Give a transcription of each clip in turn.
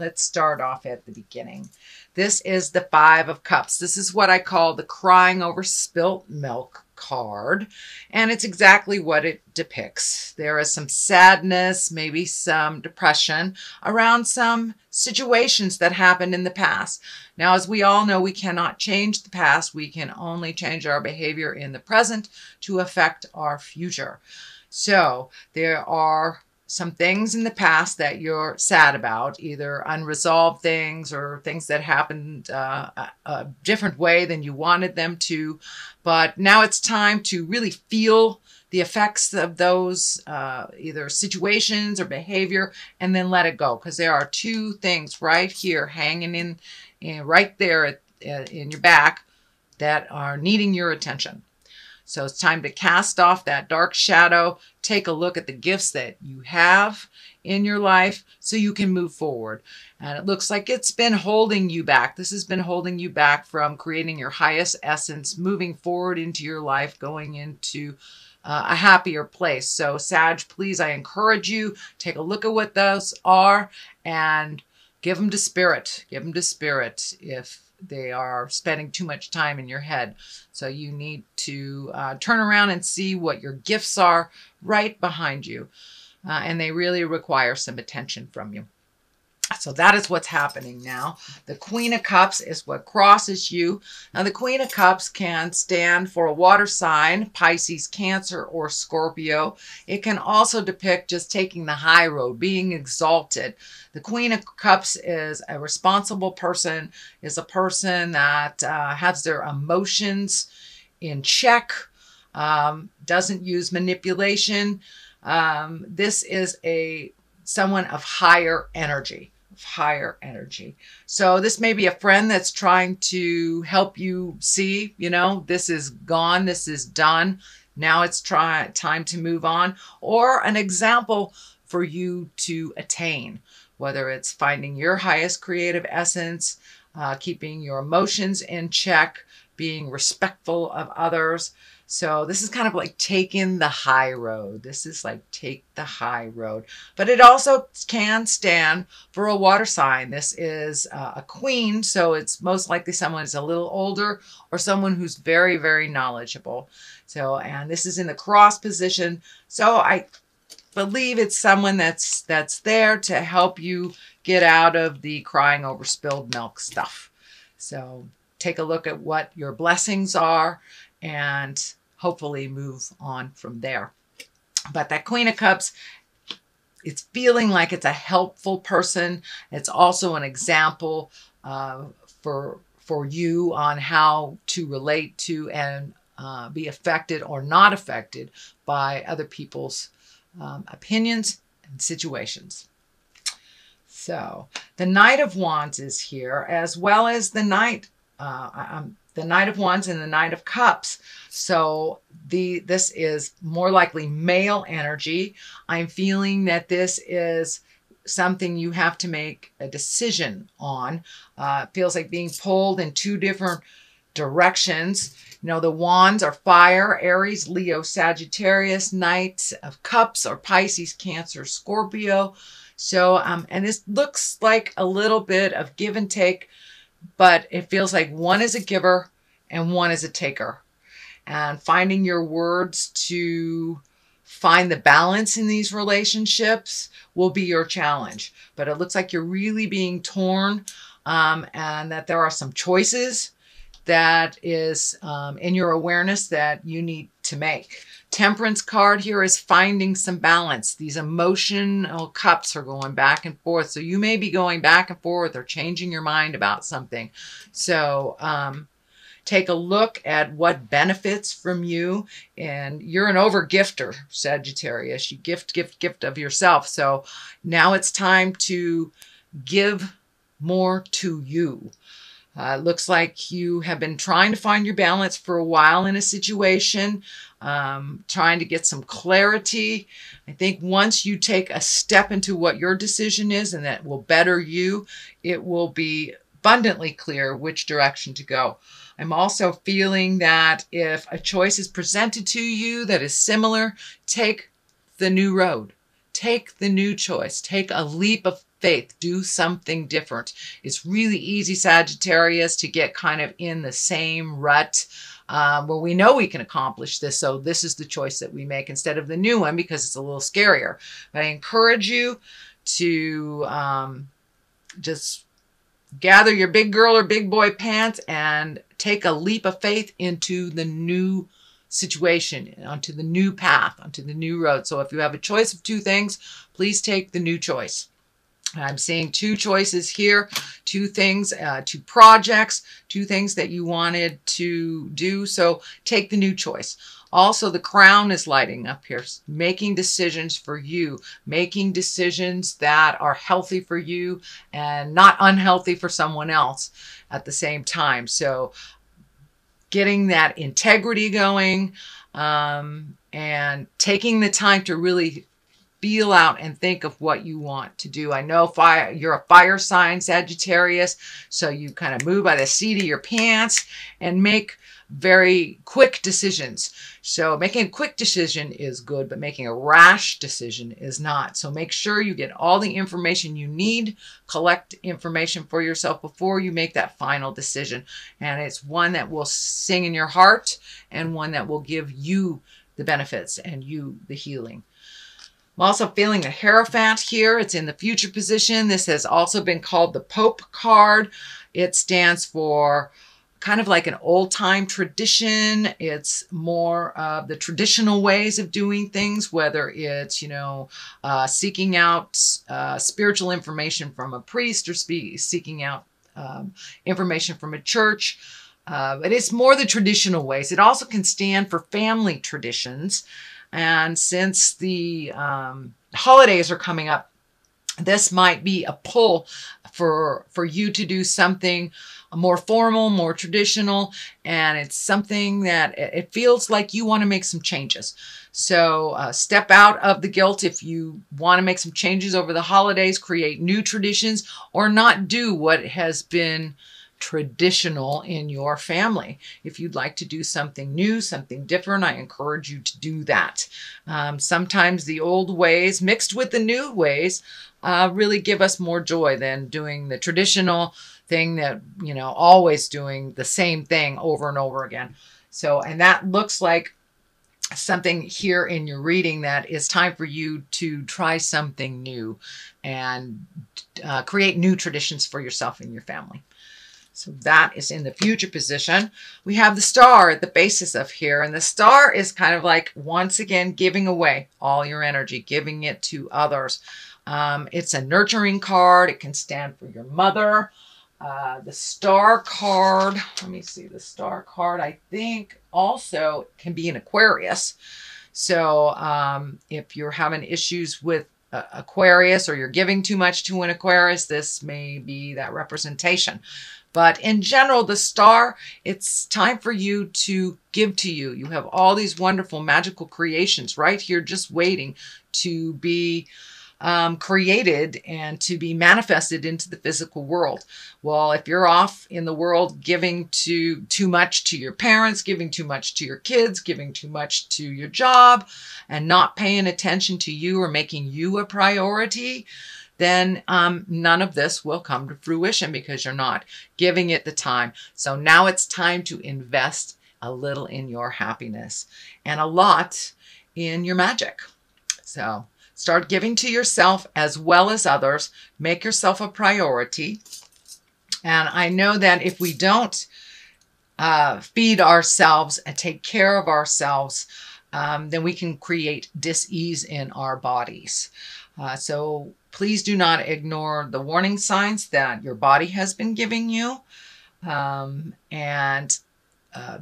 let's start off at the beginning. This is the Five of Cups. This is what I call the crying over spilt milk card, and it's exactly what it depicts. There is some sadness, maybe some depression around some situations that happened in the past. Now, as we all know, we cannot change the past. We can only change our behavior in the present to affect our future. So there are some things in the past that you're sad about, either unresolved things or things that happened a different way than you wanted them to. But now it's time to really feel the effects of those either situations or behavior, and then let it go. Because there are two things right here hanging in right there in your back that are needing your attention. So it's time to cast off that dark shadow, take a look at the gifts that you have in your life so you can move forward. And it looks like it's been holding you back. This has been holding you back from creating your highest essence, moving forward into your life, going into a happier place. So Sag, please, I encourage you, take a look at what those are and give them to Spirit. Give them to Spirit if they are spending too much time in your head. So you need to turn around and see what your gifts are right behind you. And they really require some attention from you. So that is what's happening now. The Queen of Cups is what crosses you. Now, the Queen of Cups can stand for a water sign, Pisces, Cancer, or Scorpio. It can also depict just taking the high road, being exalted. The Queen of Cups is a responsible person, is a person that has their emotions in check, doesn't use manipulation. This is someone of higher energy. So this may be a friend that's trying to help you see, this is gone, this is done. Now it's time to move on, or an example for you to attain, whether it's finding your highest creative essence, keeping your emotions in check, being respectful of others. So this is kind of like taking the high road. This is like take the high road. But it also can stand for a water sign. This is a queen, so it's most likely someone who's a little older or someone who's very, very knowledgeable. So, and this is in the cross position. So I believe it's someone that's there to help you get out of the crying over spilled milk stuff. So take a look at what your blessings are and hopefully move on from there. But that Queen of Cups, it's feeling like it's a helpful person. It's also an example for you on how to relate to and be affected or not affected by other people's opinions and situations. So the Knight of Wands is here, as well as the Knight of Wands and the Knight of Cups. So this is more likely male energy. I'm feeling that this is something you have to make a decision on. It feels like being pulled in two different directions. The wands are fire, Aries, Leo, Sagittarius. Knight of Cups are Pisces, Cancer, Scorpio. So, and this looks like a little bit of give and take, but it feels like one is a giver and one is a taker. And finding your words to find the balance in these relationships will be your challenge. But it looks like you're really being torn, and that there are some choices that is in your awareness that you need to make. Temperance card here is finding some balance. These emotional cups are going back and forth. So you may be going back and forth or changing your mind about something. So take a look at what benefits from you. And you're an over-gifter, Sagittarius. You gift of yourself. So now it's time to give more to you. Looks like you have been trying to find your balance for a while in a situation, trying to get some clarity. I think once you take a step into what your decision is and that will better you, it will be abundantly clear which direction to go. I'm also feeling that if a choice is presented to you that is similar, take the new road. Take the new choice. Take a leap of faith. Do something different. It's really easy, Sagittarius, to get kind of in the same rut where we know we can accomplish this. So this is the choice that we make instead of the new one because it's a little scarier. But I encourage you to just gather your big girl or big boy pants and take a leap of faith into the new situation, onto the new path, onto the new road. So if you have a choice of two things, please take the new choice. I'm seeing two choices here, two things, two projects, two things that you wanted to do. So take the new choice. Also, the crown is lighting up here, making decisions for you, making decisions that are healthy for you and not unhealthy for someone else at the same time. So getting that integrity going and taking the time to really feel out and think of what you want to do. I know you're a fire sign, Sagittarius, so you kind of move by the seat of your pants and make very quick decisions. So making a quick decision is good, but making a rash decision is not. So make sure you get all the information you need, collect information for yourself before you make that final decision. And it's one that will sing in your heart and one that will give you the benefits and you the healing. I'm also feeling a Hierophant here. It's in the future position. This has also been called the Pope card. It stands for kind of like an old-time tradition. It's more of the traditional ways of doing things, whether it's, seeking out spiritual information from a priest or seeking out information from a church. But it's more the traditional ways. It also can stand for family traditions. And since the holidays are coming up, this might be a pull for you to do something more formal, more traditional, and it's something that it feels like you want to make some changes. So step out of the guilt if you want to make some changes over the holidays, create new traditions, or not do what has been traditional in your family. If you'd like to do something new, something different, I encourage you to do that. Sometimes the old ways mixed with the new ways really give us more joy than doing the traditional thing that, always doing the same thing over and over again. So, and that looks like something here in your reading that it's time for you to try something new and create new traditions for yourself and your family. So that is in the future position. We have the star at the basis of here. And the star is kind of like, once again, giving away all your energy, giving it to others. It's a nurturing card. It can stand for your mother. The star card, let me see, the star card, I think also can be an Aquarius. So if you're having issues with Aquarius or you're giving too much to an Aquarius, this may be that representation. But in general, the star, it's time for you to give to you. You have all these wonderful magical creations right here just waiting to be created and to be manifested into the physical world. Well, if you're off in the world giving too much to your parents, giving too much to your kids, giving too much to your job, and not paying attention to you or making you a priority, then none of this will come to fruition because you're not giving it the time. So now it's time to invest a little in your happiness and a lot in your magic. So start giving to yourself as well as others. Make yourself a priority. And I know that if we don't feed ourselves and take care of ourselves, then we can create dis-ease in our bodies. So please do not ignore the warning signs that your body has been giving you, and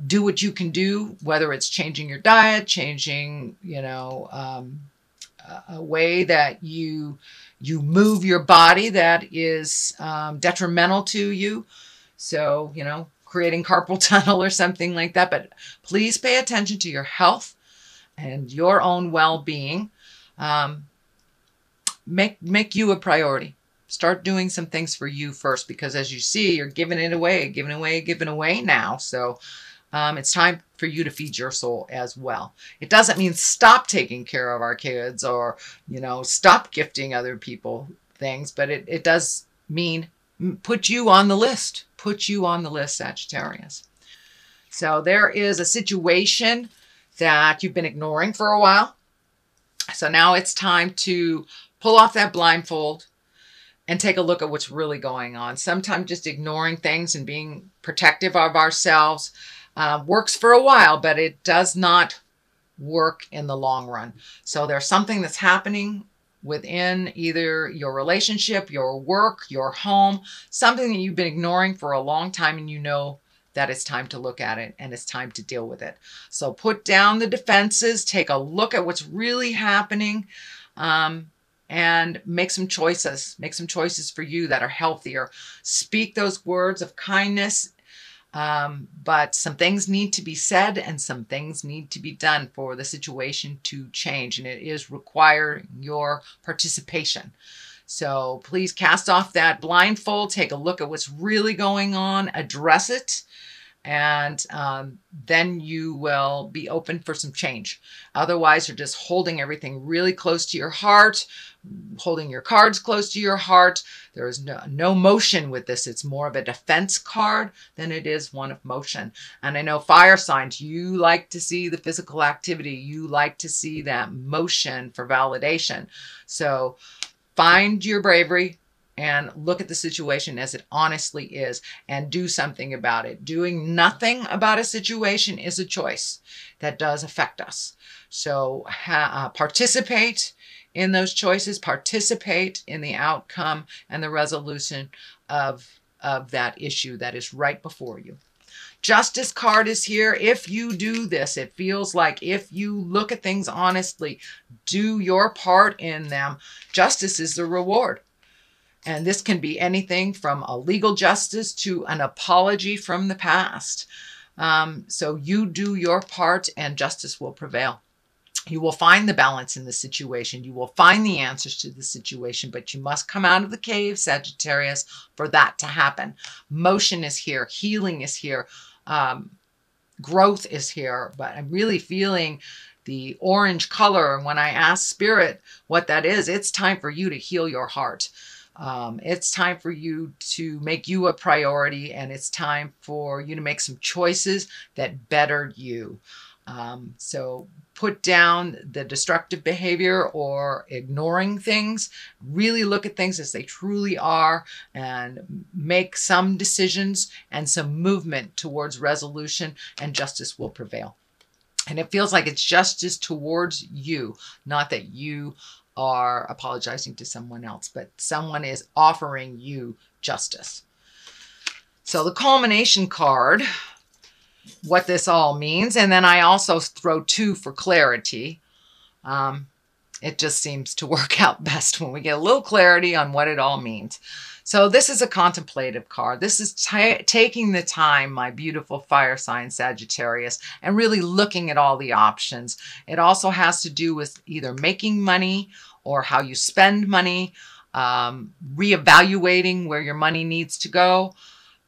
do what you can do, whether it's changing your diet, changing, a way that you move your body that is detrimental to you. So, creating carpal tunnel or something like that. But please pay attention to your health and your own well-being. Make you a priority. Start doing some things for you first, because as you see, you're giving it away, giving away now. So it's time for you to feed your soul as well. It doesn't mean stop taking care of our kids or, stop gifting other people. things, but it does mean put you on the list. Put you on the list, Sagittarius. So there is a situation that you've been ignoring for a while. So now it's time to pull off that blindfold and take a look at what's really going on. Sometimes just ignoring things and being protective of ourselves works for a while, but it does not work in the long run. So there's something that's happening within either your relationship, your work, your home, something that you've been ignoring for a long time, and you know that it's time to look at it and it's time to deal with it. So put down the defenses, take a look at what's really happening, and make some choices. Make some choices for you that are healthier. Speak those words of kindness, but some things need to be said and some things need to be done for the situation to change, and it is requiring your participation. So please cast off that blindfold, take a look at what's really going on, address it, and then you will be open for some change. Otherwise, you're just holding everything really close to your heart, holding your cards close to your heart. There is no motion with this. It's more of a defense card than it is one of motion. And I know fire signs, you like to see the physical activity. You like to see that motion for validation. So find your bravery and look at the situation as it honestly is and do something about it. Doing nothing about a situation is a choice that does affect us. So participate in those choices, participate in the outcome and the resolution of that issue that is right before you. Justice card is here. If you do this, it feels like if you look at things honestly, do your part in them, justice is the reward. And this can be anything from a legal justice to an apology from the past. So you do your part and justice will prevail. You will find the balance in the situation. You will find the answers to the situation, but you must come out of the cave, Sagittarius, for that to happen. Motion is here. Healing is here. Growth is here. But I'm really feeling the orange color. And when I ask Spirit what that is, it's time for you to heal your heart. It's time for you to make you a priority, and it's time for you to make some choices that better you. So put down the destructive behavior or ignoring things. Really look at things as they truly are and make some decisions and some movement towards resolution, and justice will prevail. And it feels like it's justice towards you, not that you are apologizing to someone else, but someone is offering you justice. So the culmination card, what this all means, and then I also throw 2 for clarity. It just seems to work out best when we get a little clarity on what it all means. So this is a contemplative card. This is taking the time, my beautiful fire sign Sagittarius, and really looking at all the options. It also has to do with either making money or how you spend money, reevaluating where your money needs to go.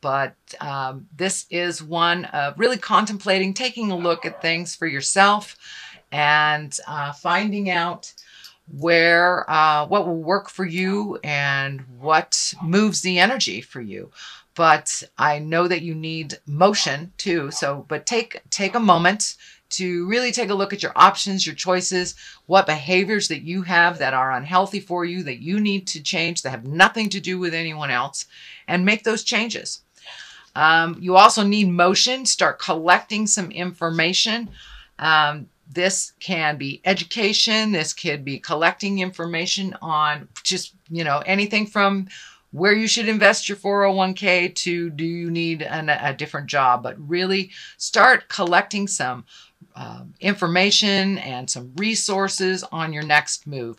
But this is one of really contemplating, taking a look at things for yourself and finding out where what will work for you and what moves the energy for you. But I know that you need motion too. So, but take a moment to really take a look at your options, your choices, what behaviors that you have that are unhealthy for you, that you need to change, that have nothing to do with anyone else, and make those changes. You also need motion. Start collecting some information. This can be education. This could be collecting information on just, anything from where you should invest your 401k to do you need a different job. But really start collecting some information and some resources on your next move.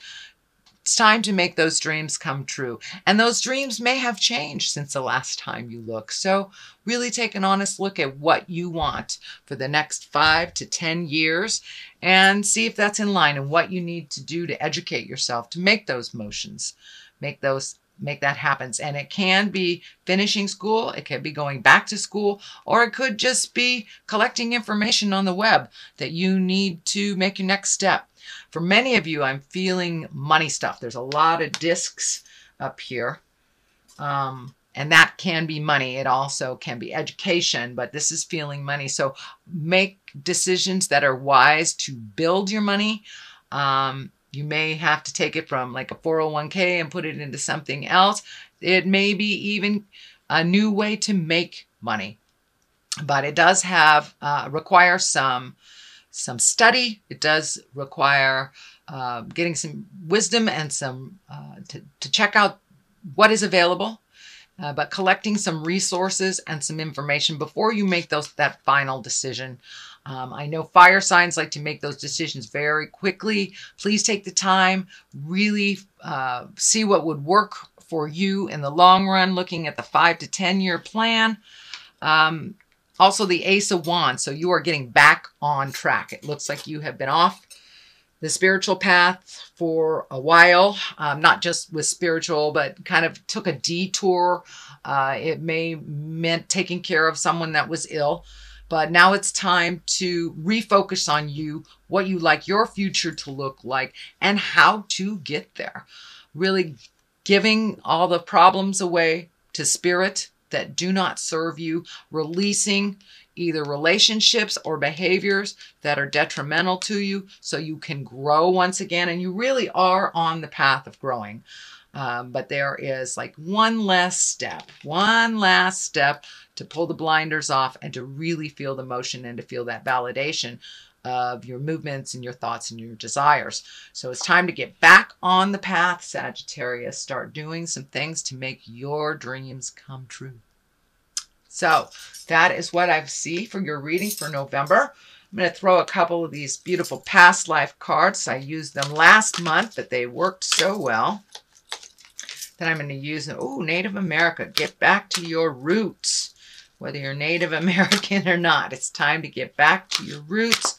It's time to make those dreams come true. And those dreams may have changed since the last time you look. So really take an honest look at what you want for the next 5 to 10 years and see if that's in line and what you need to do to educate yourself to make those motions, make that happen. And it can be finishing school, it could be going back to school, or it could just be collecting information on the web that you need to make your next step. For many of you, I'm feeling money stuff. There's a lot of discs up here. And that can be money. It also can be education, but this is feeling money. So make decisions that are wise to build your money. You may have to take it from like a 401k and put it into something else. It may be even a new way to make money, but it does have require some study. It does require getting some wisdom and some to check out what is available. But collecting some resources and some information before you make that final decision. I know fire signs like to make those decisions very quickly. Please take the time, really see what would work for you in the long run, looking at the 5 to 10 year plan. Also the Ace of Wands. So you are getting back on track. It looks like you have been off the spiritual path for a while, not just with spiritual, but kind of took a detour. It may meant taking care of someone that was ill, but now it's time to refocus on you, what you like your future to look like, and how to get there. Really giving all the problems away to spirit that do not serve you, releasing either relationships or behaviors that are detrimental to you so you can grow once again. And you really are on the path of growing. But there is like one last step to pull the blinders off and to really feel the motion and to feel that validation of your movements and your thoughts and your desires. So it's time to get back on the path, Sagittarius. Start doing some things to make your dreams come true. So that is what I see for your reading for November. I'm going to throw a couple of these beautiful past life cards. I used them last month, but they worked so well that I'm going to use them. Oh, Native America, get back to your roots. Whether you're Native American or not, it's time to get back to your roots.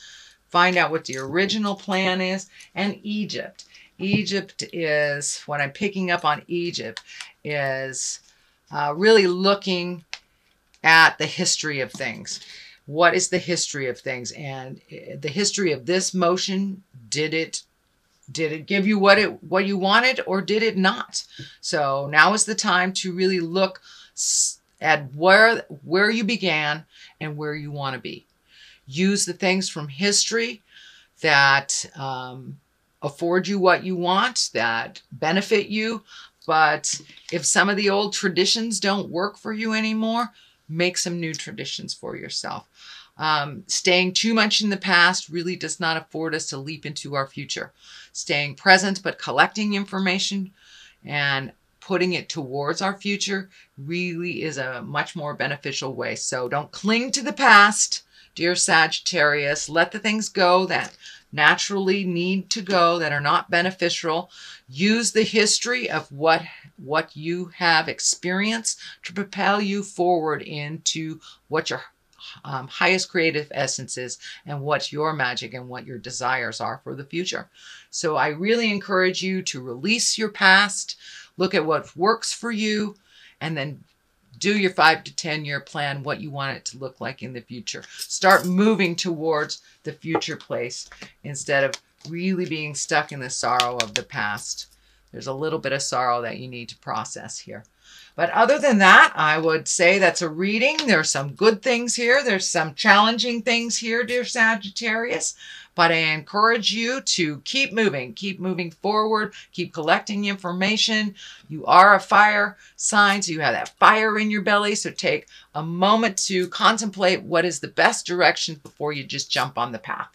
Find out what the original plan is. And Egypt. Egypt is, what I'm picking up on Egypt is really looking at the history of things. What is the history of things? And the history of this motion, did it give you what you wanted, or did it not? So now is the time to really look at where you began and where you want to be. Use the things from history that afford you what you want, that benefit you. But if some of the old traditions don't work for you anymore, make some new traditions for yourself. Staying too much in the past really does not afford us to leap into our future. Staying present but collecting information and putting it towards our future really is a much more beneficial way. So don't cling to the past, dear Sagittarius. Let the things go that naturally need to go, that are not beneficial. Use the history of what you have experienced to propel you forward into what your highest creative essence is and what your magic and what your desires are for the future. So I really encourage you to release your past, look at what works for you, and then do your 5 to 10 year plan, what you want it to look like in the future. Start moving towards the future place instead of really being stuck in the sorrow of the past. There's a little bit of sorrow that you need to process here. But other than that, I would say that's a reading. There's some good things here. There's some challenging things here, dear Sagittarius. But I encourage you to keep moving forward, keep collecting information. You are a fire sign, so you have that fire in your belly. So take a moment to contemplate what is the best direction before you just jump on the path.